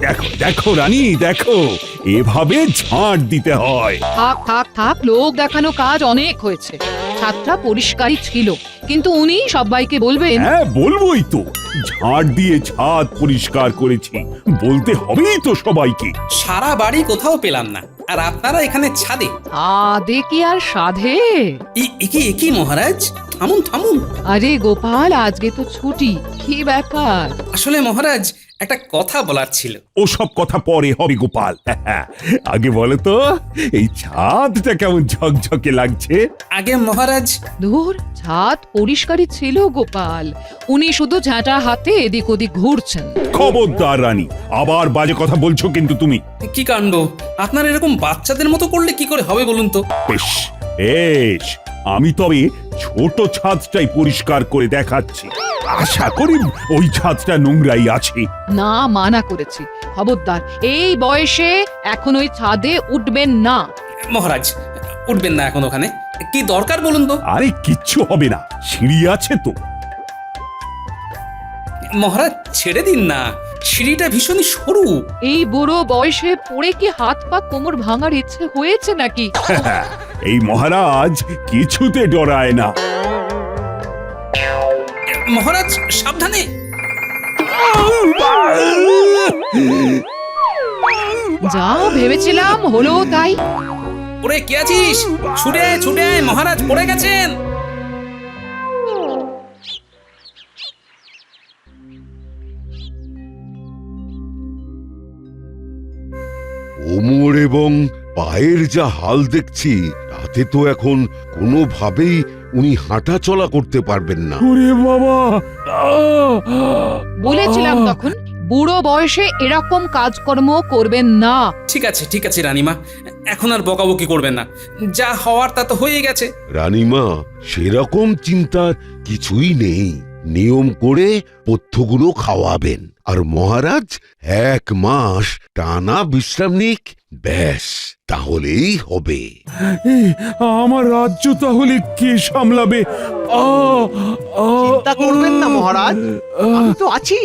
দেখো দেখো রানী, দেখো এভাবে ঝাঁট দিতে হয়। থাক থাক থাক, লোক দেখানো কাজ অনেক হয়েছে। ছাদটা পরিষ্কারই ছিল, কিন্তু উনি সবাইকে বলবেন। হ্যাঁ বলবোই তো, ঝাঁট দিয়ে ছাদ পরিষ্কার করেছি, বলতে হবেই তো সবাইকে। সারা বাড়ি কোথাও পেলাম না, আর আপনারা এখানে ছাদে। কি আর সাধে। একই মহারাজ, থামুন থামুন। আরে গোপাল, আজকে তো ছুটি, কি ব্যাপার? আসলে মহারাজ, একটা কথা বলার ছিল। ওসব কথা পরে হবে গোপাল, আগে বলো তো এই ছাদটা কেমন ঝকঝকে লাগছে। আগে মহারাজ, ধুর, ছাদ পরিষ্কারই ছিল গোপাল, উনি শুধু ঝাঁটা হাতে এদিক ওদিক ঘুরছেন। খবরদার রানী, আবার বাজে কথা বলছো কিন্তু তুমি। কি কাণ্ড! আপনার এরকম বাচ্চাদের মতো করলে কি করে হবে বলুন তো? বেশ বেশ, আমি তবে ছোট ছাদটাই পরিষ্কার করে দেখাচ্ছি। আশা করি ওই ছাদটা নোংরাই আছে। না, মানা করেছি, খবরদার এই বয়সে এখন ওই ছাদে উঠবেন না। মহারাজ, উঠবেন না এখন ওখানে? কি দরকার বলুন তো? আরে কিচ্ছু হবে না, সিঁড়ি আছে তো। মহারাজ ছেড়ে দিন না, সিঁড়িটা ভীষণই সরু। এই বুড়ো বয়সে পড়ে কি হাত পা কোমর ভাঙার ইচ্ছে হয়েছে নাকি? এই মহারাজ কিছুতে ডরায় না। মহারাজ সাবধানে। যা ভেবেছিলাম হলো তাই। ওরে কে আছিস? ছুটে ছুটে আয়, মহারাজ পড়ে গেছেন। কোমর এবং পায়ের যা হাল দেখছি, তাতে তো এখন কোনোভাবেই উনি হাঁটা চলা করতে পারবেন না। ওরে বাবা, বলেছিলাম তখন, বুড়ো বয়সে এরকম কাজকর্ম করবেন না। ঠিক আছে রানীমা, এখন আর বকাবকি করবেন না, যা হওয়ার তা তো হয়ে গেছে। রানীমা, সেরকম চিন্তার কিছুই নেই। নিয়ম করে পথ্যগুলো খাওয়াবেন, আর মহারাজ 1 মাস টানা বিশ্রাম নিক, ব্যাস তাহলেই হবে। আমার রাজ্য তাহলে কে সামলাবে? চিন্তা করবেন না মহারাজ, আমি তো আছি,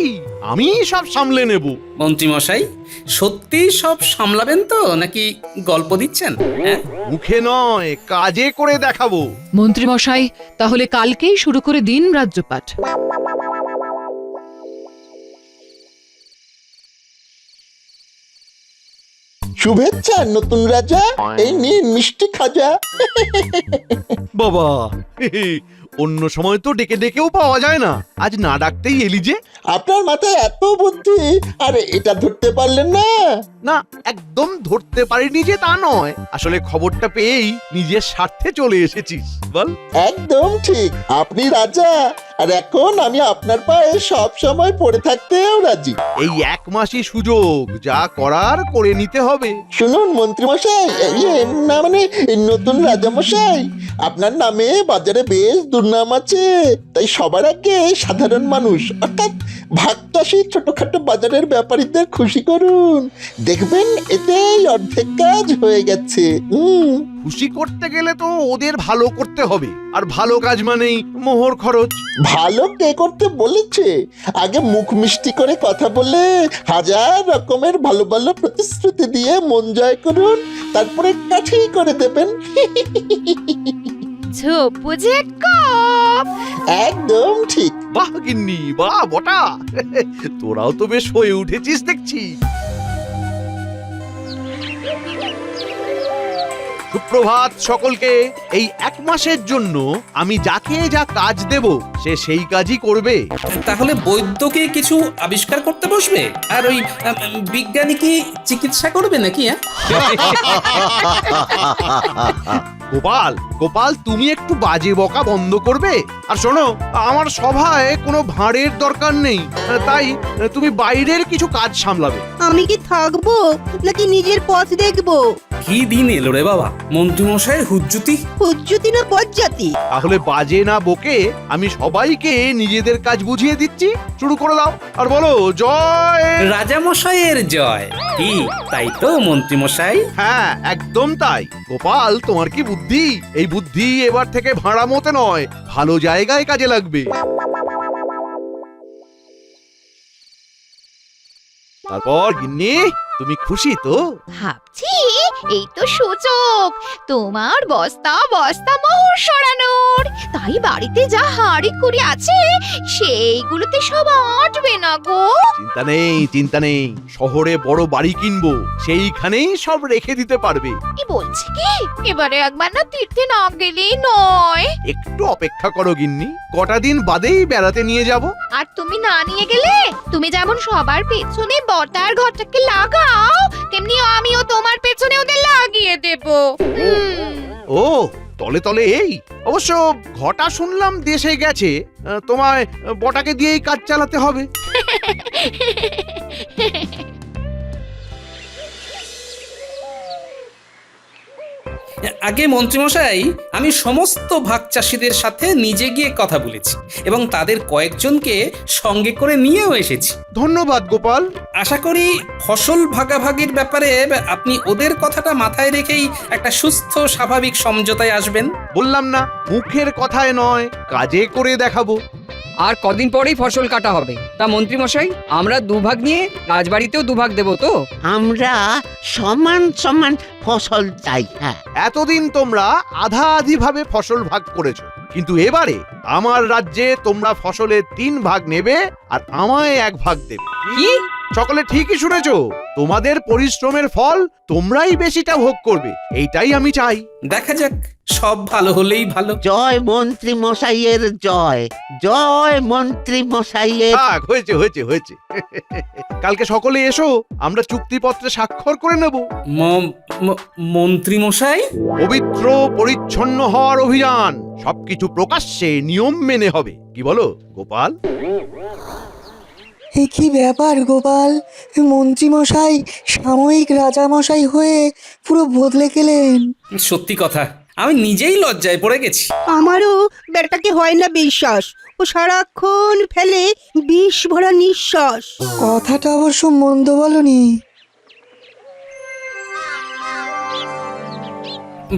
আমি সব সামলে নেব। মন্ত্রী মশাই, সত্যি সব সামলাবেন তো, নাকি গল্প দিচ্ছেন? হ্যাঁ, মুখে নয়, কাজে করে দেখাবো। মন্ত্রী মশাই, তাহলে কালকেই শুরু করে দিন রাজ্যপাঠ। শুভেচ্ছা নতুন রাজা, এই নিন মিষ্টি খাজা। বাবা, অন্য সময় তো ডেকে ডেকেও পাওয়া যায় না, আজ না ডাকতেই এলি যে? আপনার মাথায় এত বুদ্ধি, আরে এটা ধরতে পারলেন না? না, একদম ধরতে পারিনি যে তা নয়, আসলে খবরটা পেয়েই নিজের স্বার্থে চলে এসেছিস, বল। একদম ঠিক, আপনি রাজা, আর এখন আমি আপনার পায়ে সব সময় পড়ে থাকতেও রাজি। এই 1 মাসই সুযোগ, যা করার করে নিতে হবে। শুনুন মন্ত্রী মশাই, না মানে নতুন রাজা মশাই, আপনার নামে বাজারে বেশ দুর্নাম আছে, তাই সবার আগে সাধারণ মানুষ অর্থাৎ ভাগচাষী ছোটখাটো বাজারের ব্যাপারীদের খুশি করুন, দেখবেন এতেই অর্ধেক কাজ হয়ে গেছে। খুশি করতে গেলে তো ওদের ভালো করতে হবে, আর ভালো কাজ মানেই মোহর খরচ। ভালো কে করতে বলেছে? আগে মুখ মিষ্টি করে কথা বলে হাজার রকমের ভালো ভালো প্রতিশ্রুতি দিয়ে মন জয় করুন, তারপরে কাঠি করে দেবেন। একদম ঠিক। বাহ গিন্নি, বাহ বটা, তোরাও তো বেশ হয়ে উঠেছিস দেখছি। সুপ্রভাত সকলকে। এই 1 মাসের জন্য আমি যাকে যা কাজ দেব, সে সেই কাজই করবে। তাহলে বৈদ্যকে কিছু আবিষ্কার করতে বসবে, আর ওই বিজ্ঞানী কি চিকিৎসা করবে নাকি? গোপাল, গোপাল, তুমি একটু বাজে বকা বন্ধ করবে? আর শোনো, আমার সভায় কোনো ভাঁড়ের দরকার নেই, তাই তুমি বাইরের কিছু কাজ সামলাবে। আমি কি থাকবো নাকি নিজের পথ দেখবো? কি দিন এলো রে বাবা, মন্ত্রী মশাইয়ের হুজ্জুতি। হুজ্জুতি না বজ্জাতি? তাহলে বাজে না বকে আমি সবাইকে নিজেদের কাজ বুঝিয়ে দিচ্ছি, শুরু করে দাও, আর বলো জয় রাজা মশাইয়ের জয়। কি তাই তো মন্ত্রী মশাই? হ্যাঁ, একদম তাই। গোপাল, তোমার কি বুদ্ধি! এই বুদ্ধি এবার থেকে ভাড়া মতে নয়, ভালো জায়গায় কাজে লাগবে। তারপর গিন্নি তুমি খুশি তো? ভাবছি এই তো সুযোগ তোমার বস্তা বস্তা মোহর সরানোর। তাই বাড়িতে যা হাঁড়ি কুড়ি আছে সেইগুলোতে সব আটবে না গো। চিন্তা নেই, শহরে বড় বাড়ি কিনবো, সেইখানেই সব রেখে দিতে পারবে। কি বলছি কি, এবারে একবার না তীর্থে না গেলেই নয়। একটু অপেক্ষা করো গিন্নি, কটা দিন বাদেই বেড়াতে নিয়ে যাব। আর তুমি না নিয়ে গেলে, তুমি যেমন সবার পেছনে বটার ঘরটাকে লাগাও, তেমনি আমিও তোমার পেছনে ওদের লাগিয়ে দেব। ও তলে তলে এই, অবশ্য ঘটা শুনলাম দেশে গেছে, তোমায় বটাকে দিয়েই কাজ চালাতে হবে। আগে মন্ত্রীমশাই, আমি সমস্ত ভাগ চাষিদের সাথে নিজে গিয়ে কথা বলেছি এবং তাদের কয়েকজনকে সঙ্গে করে নিয়েও এসেছি। ধন্যবাদ গোপাল। আশা করি ফসল ভাগাভাগির ব্যাপারে আপনি ওদের কথাটা মাথায় রেখেই একটা সুস্থ স্বাভাবিক সমঝোতায় আসবেন। বললাম না, মুখের কথায় নয়, কাজে করে দেখাবো। আর কদিন পরেই ফসল কাটা হবে। তা মন্ত্রী মশাই, আমরা দুভাগ নিয়ে রাজবাড়িতেও দুভাগ দেব তো? আমরা সমান সমান ফসল চাই। হ্যাঁ, এতদিন তোমরা আধা আধি ভাবে ফসল ভাগ করেছো, কিন্তু এবারে আমার রাজ্যে তোমরা ফসলের 3 ভাগ নেবে আর আমায় 1 ভাগ দেবে। কি? সকলে ঠিকই শুনেছো, তোমাদের পরিশ্রমের ফল তোমরাই বেশিটা ভোগ করবে, এইটাই আমি চাই। দেখা যাক, সব ভালো হলেই ভালো। জয় মন্ত্রী মশাইয়ের জয়, জয় মন্ত্রী মশাইয়ের। থাক, হয়েছে। কালকে সকলে এসো, আমরা চুক্তিপত্রে স্বাক্ষর করে নেব। মন্ত্রী মশাই, পবিত্র পরিচ্ছন্ন হওয়ার অভিযান, সবকিছু প্রকাশ্যে নিয়ম মেনে হবে। কি বলো গোপাল? এ কি ব্যাপার গোপাল, মন্ত্রী মশাই সাময়িক রাজা মশাই হয়ে পুরো বদলে গেলেন। সত্যি কথা, আমি নিজেই লজ্জায় পড়ে গেছি। আমারও বেটাকে হয় না বিশ্বাস, ও সারাক্ষণ ফেলে বিষ ভরা নিঃশ্বাস। কথাটা অবশ্য মন্দ বলনি।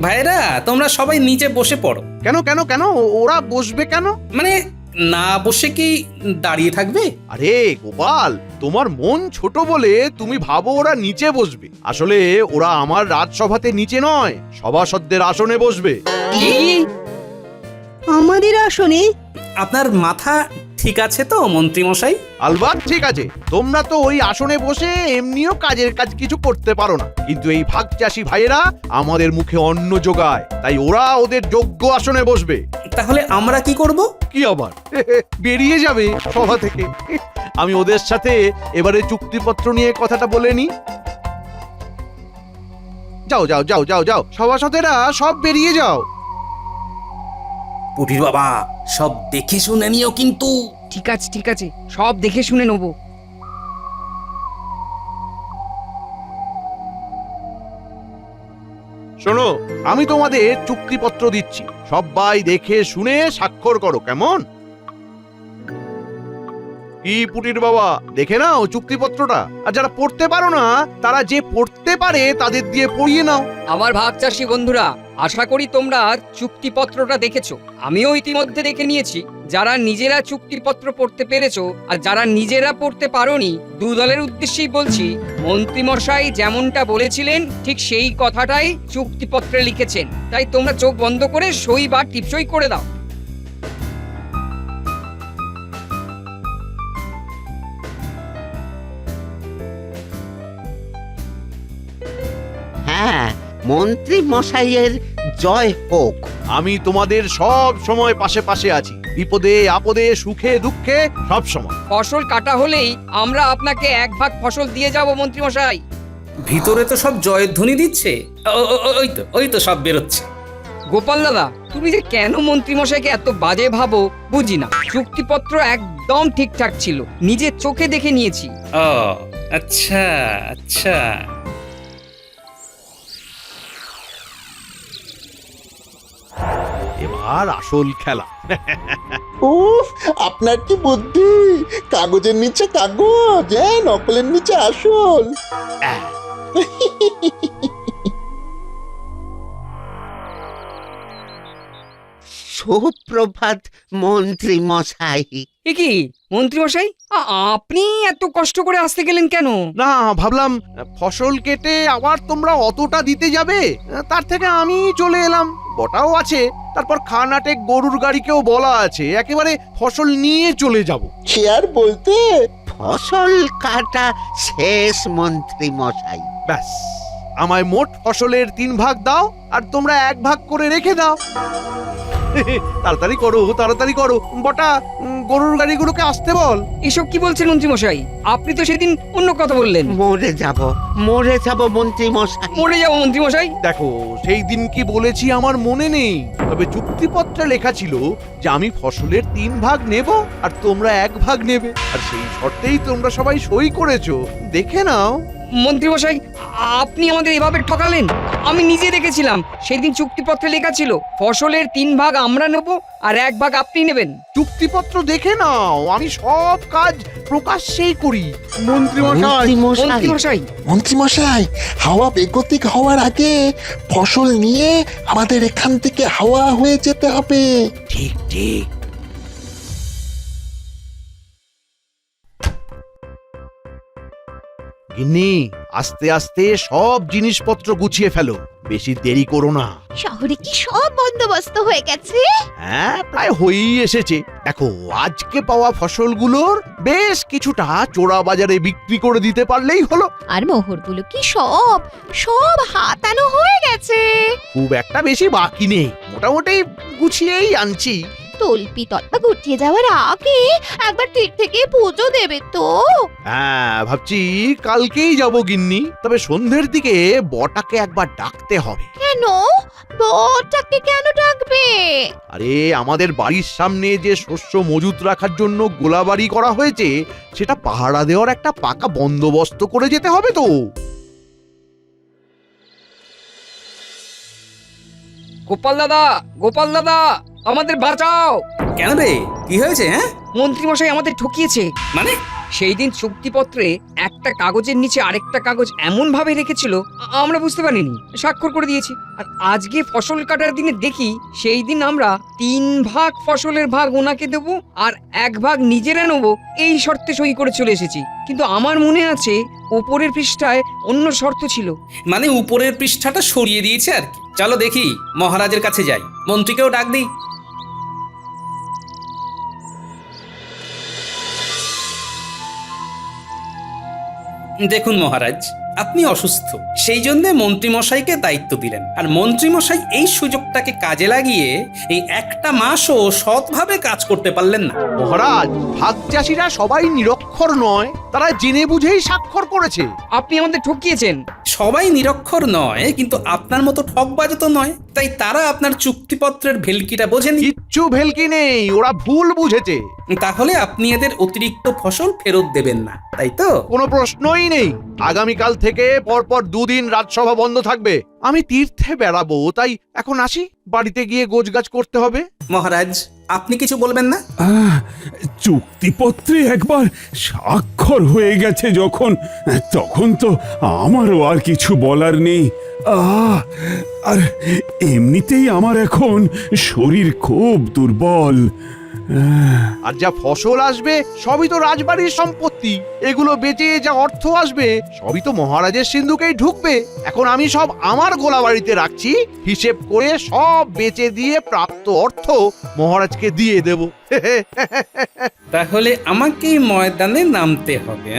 ভাইরা, তোমরা সবাই নিচে বসে পড়ো। কেন ওরা বসবে কেন? মানে না বসে কি দাঁড়িয়ে থাকবে? আরে গোপাল, তোমার মন ছোট বলে তুমি ভাবো ওরা নিচে বসবে। আসলে ওরা আমার রাজসভাতে নিচে নয়, সভাসদদের আসনে বসবে। কি? আমাদের আসনে? আপনার মাথা ঠিক আছে তো মন্ত্রী মশাই? আলবাত ঠিক আছে, তোমরা তো ওই আসনে বসে এমনিও কাজের কাজ কিছু করতে পারো না, কিন্তু এই ভাগ চাষি ভাইয়েরা আমাদের মুখে অন্ন যোগায়, তাই ওরা ওদের যোগ্য আসনে বসবে। তাহলে আমরা কি করব? কি আবার বেরিয়ে যাবে সভা থেকে। আমি ওদের সাথে এবারে চুক্তিপত্র নিয়ে কথাটা বলে নি। যাও, সভাসদেরা সব বেরিয়ে যাও। পুটির বাবা, সব দেখে শুনে নিও কিন্তু। ঠিক আছে, সব দেখে শুনে নেব। শোনো, আমি তোমাদের চুক্তিপত্র দিচ্ছি, সবাই দেখে শুনে স্বাক্ষর করো, কেমন? কি পুটির বাবা, দেখে নাও চুক্তিপত্রটা। আর যারা পড়তে পারো না, তারা যে পড়তে পারে তাদের দিয়ে পড়িয়ে নাও। আমার ভাগ চাষী বন্ধুরা, আশা করি তোমরা চুক্তিপত্রটা দেখেছো। আমিও ইতিমধ্যে দেখে নিয়েছি। যারা নিজেরা চুক্তিপত্র পড়তে পেরেছো আর যারা নিজেরা পড়তে পারোনি, 2 দলের উদ্দেশ্যেই বলছি, মন্ত্রী মশাই যেমনটা বলেছিলেন ঠিক সেই কথাটাই চুক্তিপত্রে লিখেছেন। তাই তোমরা চোখ বন্ধ করে সই বা টিপসই করে দাও। হ্যাঁ, মন্ত্রী মশাইয়ের জয় হোক। আমি তোমাদের সব সময় পাশে আছি, বিপদে আপদে সুখে দুঃখে সব সময়। ফসল কাটা হলেই আমরা আপনাকে 1 ভাগ ফসল দিয়ে যাব মন্ত্রী মশাই। ভিতরে তো সব জয়ধ্বনি দিচ্ছে। ওই তো সব বেরোচ্ছে। গোপাল দাদা, তুমি যে কেন মন্ত্রী মশাইকে এত বাজে ভাবো বুঝি না। চুক্তিপত্র একদম ঠিকঠাক ছিল, নিজের চোখে দেখে নিয়েছি। ও আচ্ছা। এবার আসল খেলা। উফ, আপনার কি বুদ্ধি! কাগজের নিচে কাগজ, নকলের নিচে আসল। সুপ্রভাত মন্ত্রী মশাই। এ কি মন্ত্রী মশাই, আপনি এত কষ্ট করে আসতে গেলেন কেন? না, ভাবলাম ফসল কেটে আবার তোমরা অতটা দিতে যাবে, তার থেকে আমি চলে এলাম। বটাও আছে, তারপর খানাটে গরুর গাড়িকেও বলা আছে, একেবারে ফসল নিয়ে চলে যাব। সে আর বলতে, ফসল কাটা শেষ মন্ত্রী মশাই। ব্যাস, আমায় মোট ফসলের 3 ভাগ দাও, আর তোমরা 1 ভাগ করে রেখে দাও। তাড়াতাড়ি করো, তাড়াতাড়ি করো। বটা, গরুর গাড়িগুলোকে আসতে বল। এসব কি বলছেন মন্ত্রী মশাই? আপনি তো সেদিন অন্য কথা বললেন। মরে যাব মন্ত্রী মশাই। মরে যাবো মন্ত্রী মশাই? দেখো, সেই দিন কি বলেছি আমার মনে নেই, তবে চুক্তিপত্রে লেখা ছিল যে আমি ফসলের 3 ভাগ নেব আর তোমরা 1 ভাগ নেবে, আর সেই শর্তেই তোমরা সবাই সই করেছো। দেখে নাও। মন্ত্রী মশাই, আপনি আমাদের এভাবে ঠকালেন। আমি নিজে দেখেছিলাম সেদিন চুক্তিপত্রে লেখা ছিল ফসলের 3 ভাগ আমরা নেব আর 1 ভাগ আপনি নেবেন। চুক্তিপত্র দেখে নাও, আমি সব কাজ প্রকাশ্যেই করি। মন্ত্রী মশাই, মন্ত্রী মশাই, মন্ত্রী মশাই, হাওয়া বেগতিক হওয়ার আগে ফসল নিয়ে আমাদের এখান থেকে হাওয়া হয়ে যেতে হবে। ঠিক ঠিক। গিন্নি, আস্তে আস্তে সব জিনিসপত্র গুছিয়ে ফেলো, বেশি দেরি করো না। শহরে কি সব বন্দোবস্ত হয়ে গেছে? হ্যাঁ, প্রায় হয়েই এসেছে। দেখো, আজকে পাওয়া ফসলগুলোর বেশ কিছুটা চোরা বাজারে বিক্রি করে দিতে পারলেই হলো। আর মোহরগুলো কি সব সব হাতানো হয়ে গেছে? খুব একটা বেশি বাকি নেই, মোটামুটি গুছিয়েই আনছি। তল্পি তল্পা গুটিয়ে যাওয়ার আগে একবার তীর থেকে পুজো দেবে তো? হ্যাঁ, ভাবছি কালকেই যাব গিন্নি, তবে সন্ধ্যের দিকে বটাকে একবার ডাকতে হবে। কেন? বরটাকে কেন ডাকবে? আরে, আমাদের বাড়ির সামনে যে শস্য মজুত রাখার জন্য গোলাবাড়ি করা হয়েছে, সেটা পাহারা দেওয়ার একটা পাকা বন্দোবস্ত করে যেতে হবে তো। গোপাল দাদা, গোপাল দাদা, আমাদের বাঁচাও। কেন রে, কি হয়েছে? হ্যাঁ, মন্ত্রী মশাই আমাদের ঠকিয়েছে। মানে? সেই দিন চুক্তিপত্রে একটা কাগজের নিচে আরেকটা কাগজ এমন ভাবে রেখেছিল আমরা বুঝতে পারিনি, স্বাক্ষর করে দিয়েছি। আর আজকে ফসল কাটার দিনে দেখি সেই দিন আমরা 3 ভাগ ফসলের ভাগ ওনাকে দেবো আর 1 ভাগ নিজেরা নেবো, এই শর্তে সই করে চলে এসেছি। কিন্তু আমার মনে আছে ওপরের পৃষ্ঠায় অন্য শর্ত ছিল। মানে উপরের পৃষ্ঠাটা সরিয়ে দিয়েছে আর কি। চলো দেখি, মহারাজের কাছে যাই, মন্ত্রীকেও ডাক দিই। দেখুন মহারাজ, আপনি অসুস্থ, সেই জন্য মন্ত্রীমশাইকে দায়িত্ব দিলেন। আর মন্ত্রীমশাই এই সুযোগটাকে কাজে লাগিয়ে এই একটা মাসও সৎভাবে কাজ করতে পারলেন না। মহারাজ, ভাগ চাষিরা সবাই নিরক্ষর নয়, তারা জেনে বুঝেই স্বাক্ষর করেছে। আপনি আমাদের ঠকিয়েছেন। সবাই নিরক্ষর নয়, কিন্তু আপনার মতো ঠকবাজ তো নয়, তাই তারা আপনার চুক্তিপত্রের ভেলকিটা বোঝেনি। কিচ্ছু ভেলকি নেই, ওরা ভুল বুঝেছে। তাহলে আপনি এদের অতিরিক্ত ফসল ফেরত দেবেন না, তাই তো? কোনো প্রশ্নই নেই। আগামীকাল থেকে পরপর 2 দিন রাজসভা বন্ধ থাকবে। আমি তীর্থে বেড়াবো, তাই এখন আসি, বাড়িতে গিয়ে গোছগাছ করতে হবে। মহারাজ, আপনি কিছু বলবেন না? চুক্তিপত্রে একবার স্বাক্ষর হয়ে গেছে যখন, তখন তো আমারও আর কিছু বলার নেই। আর এমনিতেই আমার এখন শরীর খুব দুর্বল। আর যা ফসল আসবে সবই তো রাজবাড়ির সম্পত্তি, এগুলো বেচে যা অর্থ আসবে সবই তো মহারাজের সিন্ধুকেই ঢুকবে। এখন আমি সব আমার গোলাবাড়িতে রাখছি, হিসেব করে সব বেচে দিয়ে প্রাপ্ত অর্থ মহারাজকে দিয়ে দেব। তাহলে আমাকেই ময়দানে নামতে হবে।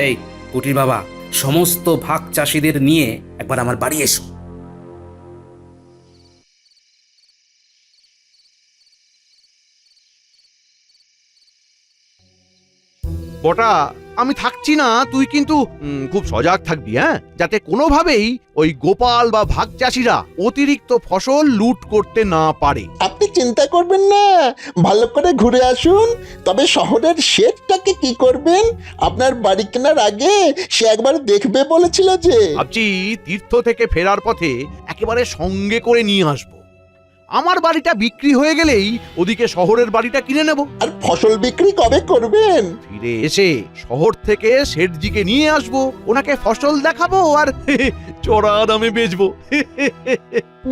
এই কুটির বাবা, সমস্ত ভাগ চাষিদের নিয়ে একবার আমার বাড়ি এসো। বটা, আমি থাকছি না, তুই কিন্তু খুব সজাগ থাকবি, হ্যাঁ, যাতে কোনোভাবেই ওই গোপাল বা ভাগ চাষিরা অতিরিক্ত ফসল লুট করতে না পারে। আপনি চিন্তা করবেন না, ভালো করে ঘুরে আসুন। তবে শহরের শেঠটাকে কি করবেন? আপনার বাড়ি কেনার আগে সে একবার দেখবে বলেছিল যে। ভাবছি তীর্থ থেকে ফেরার পথে একেবারে সঙ্গে করে নিয়ে আসবো। আমার বাড়িটা বিক্রি হয়ে গেলেই ওদিকে শহরের বাড়িটা কিনে নেব। আর ফসল বিক্রি কবে করবেন? ফিরে এসে শহর থেকে শেঠজিকে নিয়ে আসবো, ওনাকে ফসল দেখাবো আর চড়া দামে বেচবো।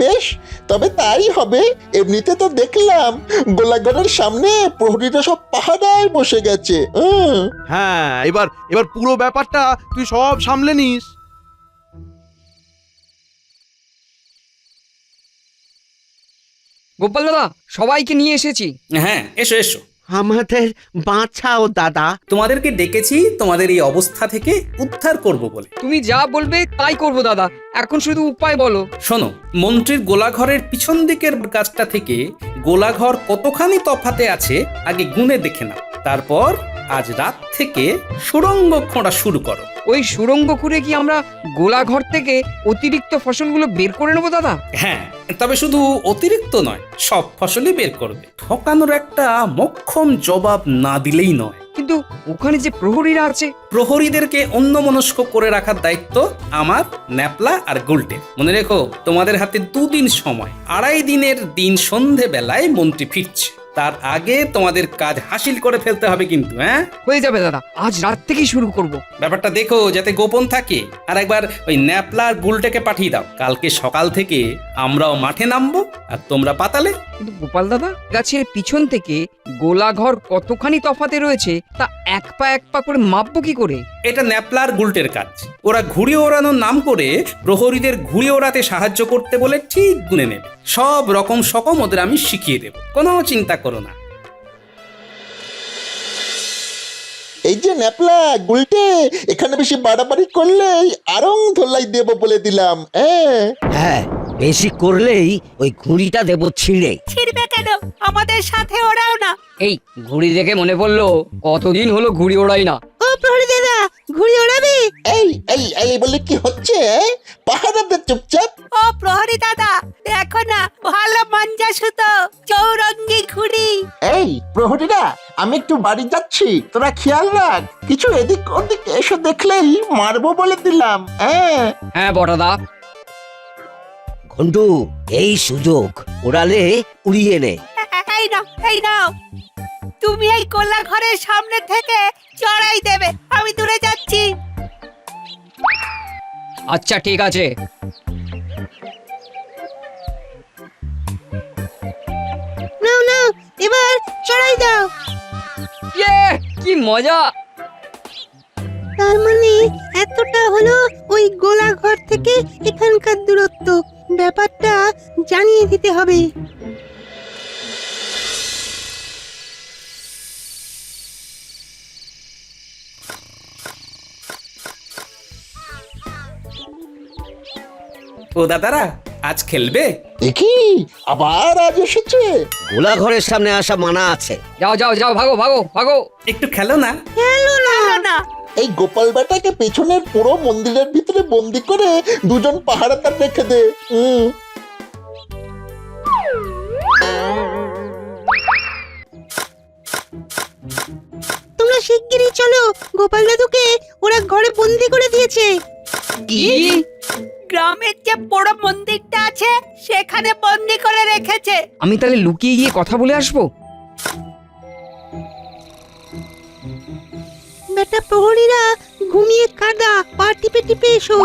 বেশ, তবে তাই হবে। এমনিতে তো দেখলাম গোলাঘরের সামনে প্রহরীরা সব পাহারায় বসে গেছে। হ্যাঁ, এবার এবার পুরো ব্যাপারটা তুই সব সামলে নিস। গোপাল দাদা, সবাইকে নিয়ে এসেছি। হ্যাঁ, এসো এসো। আমাদের বাঁচাও দাদা। তোমাদেরকে ডেকেছি তোমাদের এই অবস্থা থেকে উদ্ধার করব বলে। তুমি যা বলবে তাই করব দাদা, এখন শুধু উপায় বলো। শোনো, মন্ত্রীর গোলাঘরের পিছন দিকের গাছটা থেকে গোলাঘর কতখানি তফাতে আছে আগে গুনে দেখে নাও। তারপর আজ রাত থেকে সুড়ঙ্গ খোঁড়া শুরু করো। ওই সুড়ঙ্গ খুঁড়ে কি আমরা গোলাঘর থেকে অতিরিক্ত ফসলগুলো বের করে নেবো দাদা? হ্যাঁ, তবে শুধু অতিরিক্ত নয়, সব ফসলই বের করবে। ঠকানোর একটা মোক্ষম জবাব না দিলেই নয়। কিন্তু ওখানে যে প্রহরীরা আছে, প্রহরীদেরকে অন্যমনস্ক করে রাখার দায়িত্ব আমার, ন্যাপলা আর গুলটের। মনে রেখো, তোমাদের হাতে 2 দিন সময়। 2.5 দিনের দিন সন্ধে বেলায় মন্ত্রী ফিরছে। তার আগে তোমাদের কাজ হাসিল করে ফেলতে হবে কিন্তু। হ্যাঁ, হয়ে যাবে দাদা, আজ রাত থেকেই শুরু করব। ব্যাপারটা দেখো যাতে গোপন থাকে। আর একবার ওই ন্যাপলা আর গুলটেকে পাঠিয়ে দাও। কালকে সকাল থেকে আমরাও মাঠে নামবো আর তোমরা পাতালে। কিন্তু গোপাল দাদা, গাছের পিছন থেকে গোলাঘর কতখানি তফাতে রয়েছে তা এক পা করে মাপবো কি করে? এটা ন্যাপলা আর গুলটের কাজ। ওরা ঘুড়ি ওড়ানোর নাম করে প্রহরীদের ঘুড়ি ওড়াতে সাহায্য করতে বলে ঠিক গুনে নেবে। সব রকম সকম ওদের আমি শিখিয়ে দেব, কোনো চিন্তা করো না। এই যে ন্যাপলা, গুলটে, এখানে বেশি বাড়াবাড়ি করলেই আরং ধোলাই দেব বলে দিলাম। হ্যাঁ, বেশি করলেই ওই ঘুড়িটা দেব ছিঁড়ে। ছিড়বে কেন? আমাদের সাথে ওরাও না। এই ঘুড়ি দেখে মনে পড়লো, কতদিন হলো ঘুড়ি ওড়াই না। ও প্রহরী দাদা, ঘুড়ি ওড়াবি? এই এই এই বলে কি হচ্ছে? পাহারাদের চুপচাপ। ও প্রহরী দাদা, দেখো না, ভালো মঞ্জা সুতো চৌরঙ্গি ঘুড়ি। এই প্রহরীরা, আমি একটু বাড়ি যাচ্ছি, তোরা খেয়াল রাখ। কিছু এদিক ওদিক এসে দেখলেই মারবো বলে দিলাম। হ্যাঁ বড়দা। ঘন্টু, এই সুযোগ, ওড়ালে উড়িয়ে নে। এই নাও, এই নাও। তুমি এই গোলা ঘরের সামনে থেকে চড়াই দেবে, আমি দূরে যাচ্ছি। আচ্ছা ঠিক আছে। নাও নাও, এবার চড়াই দাও। ইয়ে, কি মজা! তার মানে এতটা হলো ওই গোলা ঘর থেকে এখানকার দূরত্ব। ব্যাপারটা জানিয়ে দিতে হবে। ও দাদারা, আজ খেলবে? দেখি আবার আজ এসেছে। গোলা ঘরের সামনে আসা মানা আছে। যাও যাও যাও, ভাগো ভাগো ভাগো। একটু খেলো না। না, এই গোপাল বেটাকে পেছনের পুরো মন্দিরের ভিতরে বন্দি করে 2জন পাহারাদার রেখে দে। তোমরা শিগগিরই চলো, গোপাল দাদুকে ওরা ঘরে বন্দি করে দিয়েছে। কি? গ্রামের যে বড় মন্দিরটা আছে সেখানে বন্দি করে রেখেছে। আমি তাহলে লুকিয়ে গিয়ে কথা বলে আসবো। বেটা প্রহরীরা ঘুমিয়ে কাদা, পা টিপে টিপে এসো।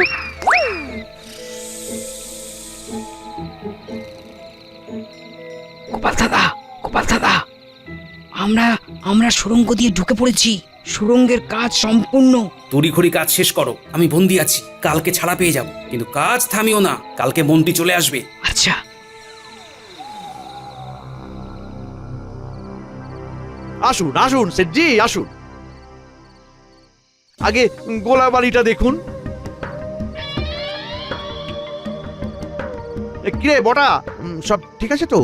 গোপাল দাদা, গোপাল দাদা, আমরা সুড়ঙ্গ দিয়ে ঢুকে পড়েছি। সুড়ঙ্গের কাজ সম্পূর্ণ। তড়িঘড়ি কাজ শেষ করো, আমি বন্দি আছি। কালকে ছাড়া পেয়ে যাব, কিন্তু কাজ থামিও না। কালকে মন্ত্রী চলে আসবে। আচ্ছা। আসুন আসুন সেটজি, আসুন। আগে গোলা বাড়িটা দেখুন। কিরে বটা, সব ঠিক আছে তো?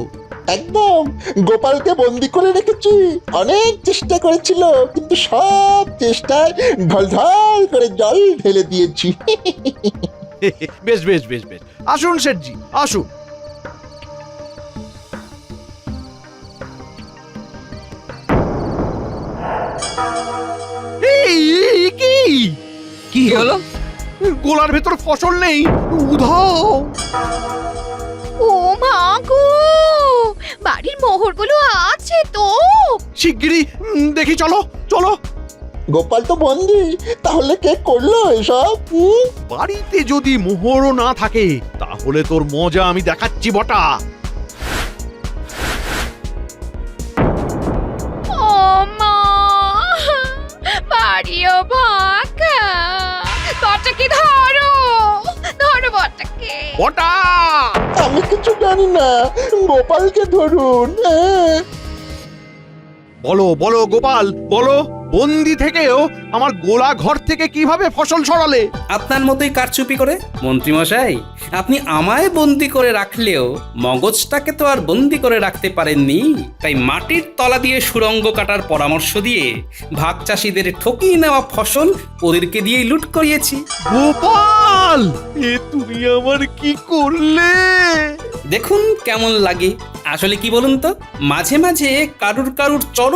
একদম। গোপালকে বন্দি করে রেখেছি। অনেক চেষ্টা করেছিল, কিন্তু সব চেষ্টায় ঢলঢল করে জল ঢেলে দিয়েছি। বেশ বেশ বেশ বেশ, আসুন সেটজি, আসুন। কি হলো? গোলার ভেতর ফসল নেই, উধাও। ও মা গো, বাড়ির মোহরগুলো আছে তো? শিগগিরই দেখি, চলো চলো। গোপাল তো বন্দি, তাহলে কে করলো এসব? বাড়িতে যদি মোহরও না থাকে তাহলে তোর মজা আমি দেখাচ্ছি বটা। ও মা, বাড়িও ফাঁকা। বটাকে ধরো, ধরো বটাকে। বটা! আমি কিছু জানি না, গোপালকে ধরুন। বলো বলো গোপাল, বলো বন্দি থেকেও আমার গোলা ঘর থেকে কিভাবে ফসল ছড়ালে? আপনার মতোই কারচুপি করে। মন্ত্রীমশাই, আপনি আমায় বন্দি করে রাখলেও মগজটাকে তো আর বন্দি করে রাখতে পারেননি। তাই মাটির তলা দিয়ে সুড়ঙ্গ কাটার পরামর্শ দিয়ে ভাগ চাষিদের ঠকিয়ে নেওয়া ফসল ওদেরকে দিয়েই লুট করিয়েছি। গোপাল, এ তুমি আমার কি করলে? দেখুন কেমন লাগে। আসলে কি বলুন তো, মাঝে মাঝে কারুর চরম